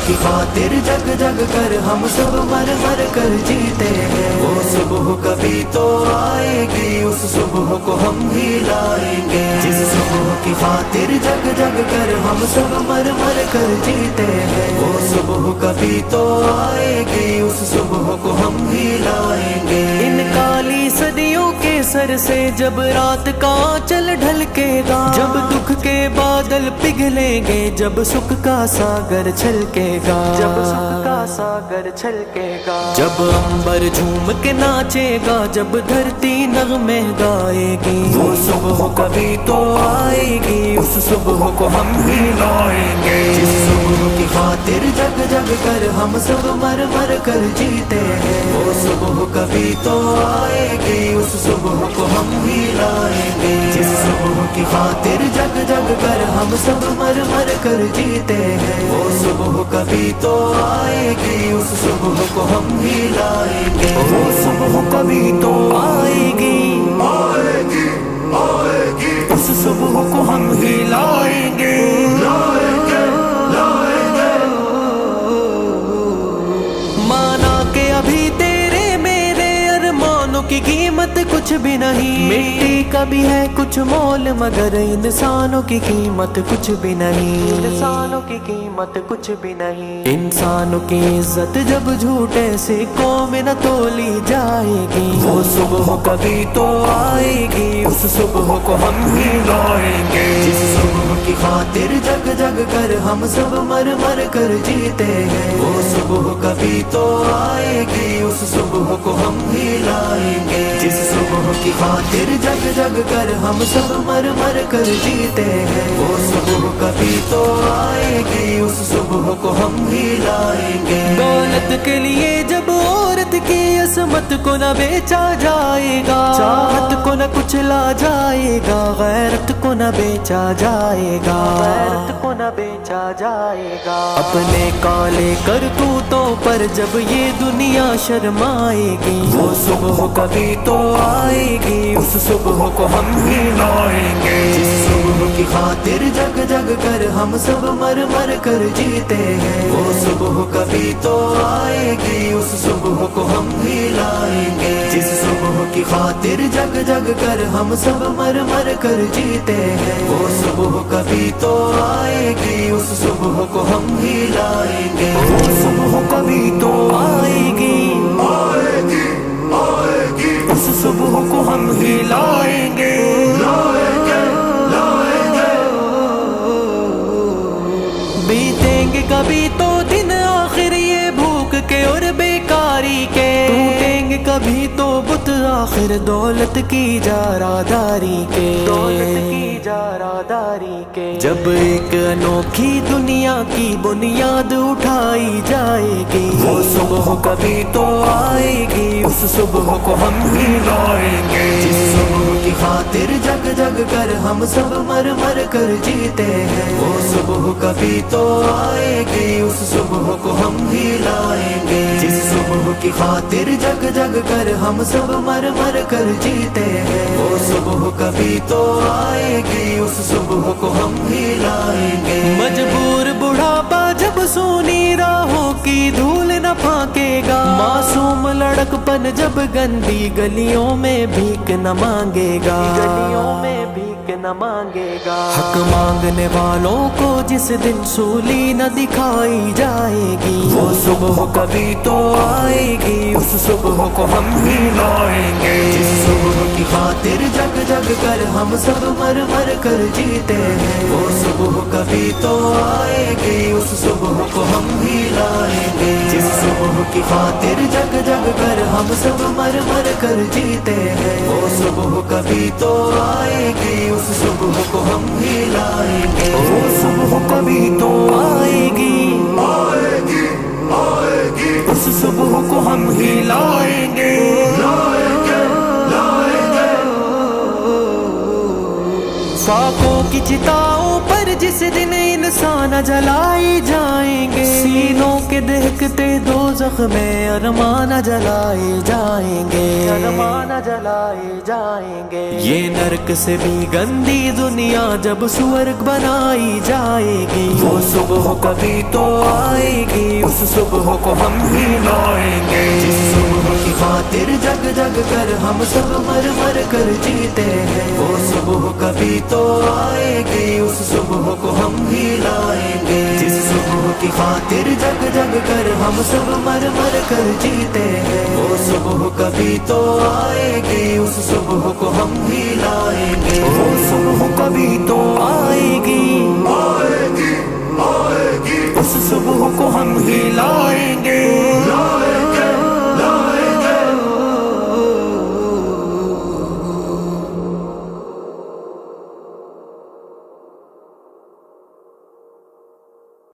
की खातिर जग जग कर हम सब मर मर कर जीते हैं। वो सुबह कभी तो आएगी, उस सुबह को हम ही लाएंगे। जिस सुबह की खातिर जग जग कर हम सब मर मर कर जीते हैं। वो सुबह कभी तो आएगी, उस सुबह को हम ही लाएंगे। इन काली सदियों के सर से जब रात का आंचल ढलकेगा, जब दुख के बादल पिघलेंगे, जब सुख का सागर छलकेगा, जब सुख का सागर छलकेगा, जब अंबर झूम के नाचेगा, जब धरती नगमे गाएगी। वो सुबह कभी तो आएगी, उस सुबह को हम ही लाएंगे। जिस सुबह की खातिर जग जग कर हम सब मर मर कर जीते हैं। वो सुबह कभी तो आएगी, उस सुबह को हम ही लाएंगे। जिस सुबह की खातिर जग जग कर हम सब मर मर कर जीते हैं। वो सुबह कभी तो आएगी, उस सुबह को हम ही लाएंगे। वो सुबह कभी तो आएगी, आएगी आएगी, उस सुबह को हम ही लाएंगे, लाएंगे लाएंगे। माना के अभी तेरे मेरे अरमानों की कीमत कुछ भी नहीं। मिट्टी का भी है कुछ मोल, मगर इंसानों की कीमत कुछ भी नहीं। इंसानों की कीमत कुछ भी नहीं। इंसानों की इज्जत जब झूठे सिक्कों में न तोली जाएगी। वो सुबह कभी तो आएगी, उस सुबह को हम ही लाएंगे। जिस सुबह की खातिर जग जग कर हम सब मर मर कर जीते हैं। वो सुबह कभी तो आएगी, उस सुबह को हम ही लाएंगे। जिस सुबह की खातिर जग जग कर हम सब मर मर कर जीते हैं। वो सुबह कभी तो आएगी, उस सुबह को हम ही लाएंगे। दौलत के लिए जब औरत की असमत को न बेचा जाएगा, चाहत को न कुचला जाएगा, गैरत को न बेचा जाएगा, गैरत को न बेचा जाएगा। अपने काले करतूतों पर जब ये दुनिया शर्माएगी। वो सुबह कभी तो आएगी, उस सुबह को हम ही लाएंगे। जिस सुबह की खातिर जग जग कर हम सब मर मर कर जीते हैं। वो सुबह कभी तो आएगी, उस सुबह को हम ही लाएंगे। जिस सुबह की खातिर जग जग कर हम सब मर मर कर जीते हैं। वो सुबह कभी तो आएगी, उस सुबह को हम ही लाएंगे। वो सुबह कभी तो आएगी, आएगी आएगी, उस सुबह को हम ही लाएंगे, लाएंगे लाएंगे। बीतेंगे कभी तो दिन आखिर ये भूख के और बेकारी के, टूटेंगे कभी तो बुत आखिर दौलत की जारादारी के, दौलत की जारादारी के। जब एक अनोखी दुनिया की बुनियाद उठाई जाएगी। वो सुबह कभी तो आएगी, उस सुबह को हम ही लाएंगे। जिस सुबह की खातिर जग जग कर हम सब मर मर कर जीते हैं। वो सुबह कभी तो आएगी, उस सुबह को हम ही लाएंगे। जिस सुबह की खातिर जग जग कर हम सब मर मर कर जीते हैं। वो सुबह कभी तो आएगी, उस सुबह को हम ही लाएंगे। मजबूर बुढ़ापा जब सूनी राहों की धूल न फाकेगा, मासूम लड़कपन जब गंदी गलियों में भीख न मांगेगा, गलियों में भीख न मांगेगा। हक मांगने वालों को जिस दिन सूली न दिखाई जाएगी। वो सुबह कभी तो आएगी, उस सुबह को हम ही लाएंगे। जिस सुबह की खातिर जग जग कर हम सब मर मर कर जीते हैं। वो सुबह कभी तो आएगी, उस सुबह को हम ही लाएंगे। जिस सुबह की खातिर जग जग कर हम सब मर मर कर जीते हैं। वो सुबह कभी तो आएगी, उस सुबह को हम ही लाएंगे। वो सुबह कभी तो आएगी, आएगी आएगी, उस सुबह को हम ही लाएंगे, लाएंगे लाएंगे। साकों की चिताओं पर जिस जिस दिन इंसान जलाई जाएंगे, सीनों के दहकते दोज़ख में अरमान जलाए जाएंगे, अरमान जलाए जाएंगे। ये नरक से भी गंदी दुनिया जब स्वर्ग बनाई जाएगी, वो सुबह कभी तो आएगी, उस सुबह को हम ही लाएंगे। जिस सुबह की खातिर जग जग कर हम सब मर मर कर जीते हैं, वो सुबह कभी तो आएगी, उस सुबह को हम ही लाएंगे। जिस सुबह की खातिर जग जग कर हम सब मर मर कर जीते हैं, वो सुबह कभी तो आएगी, उस सुबह को हम ही लाएंगे। वो सुबह कभी तो आएगी, आएगी, आएगी, उस सुबह को हम ही लाएंगे।